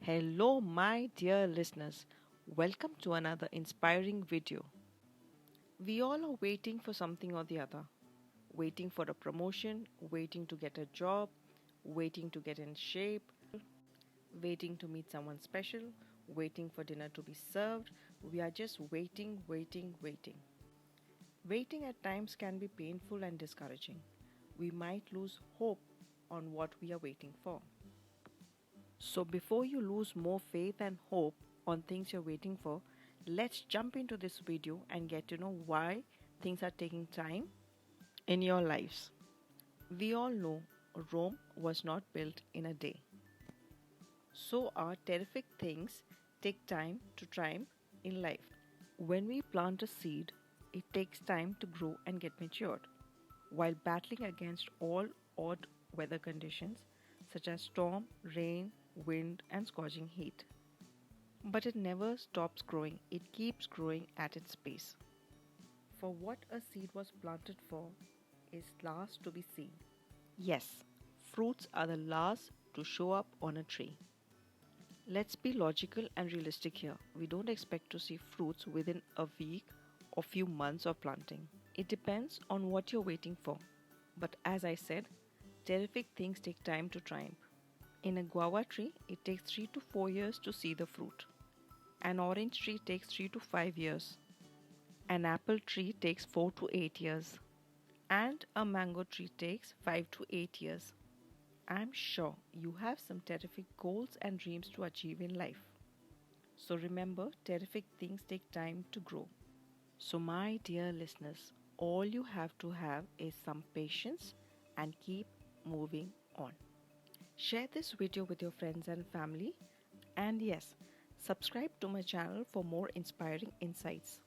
Hello, my dear listeners. Welcome to another inspiring video. We all are waiting for something or the other. Waiting for a promotion, waiting to get a job, waiting to get in shape, waiting to meet someone special, waiting for dinner to be served. We are just waiting, waiting, waiting. Waiting at times can be painful and discouraging. We might lose hope on what we are waiting for. So, before you lose more faith and hope on things you're waiting for, let's jump into this video and get to know why things are taking time in your lives. We all know Rome was not built in a day. So, our terrific things take time to triumph in life. When we plant a seed, it takes time to grow and get matured. While battling against all odd weather conditions such as storm, rain, wind, and scorching heat. But it never stops growing, it keeps growing at its pace. For what a seed was planted for is last to be seen. Yes, fruits are the last to show up on a tree. Let's be logical and realistic here. We don't expect to see fruits within a week or few months of planting. It depends on what you're waiting for. But as I said, terrific things take time to triumph. In a guava tree, it takes 3 to 4 years to see the fruit. An orange tree takes 3 to 5 years. An apple tree takes 4 to 8 years. And a mango tree takes 5 to 8 years. I'm sure you have some terrific goals and dreams to achieve in life. So remember, terrific things take time to grow. So, my dear listeners, all you have to have is some patience and keep moving on. Share this video with your friends and family, and yes, subscribe to my channel for more inspiring insights.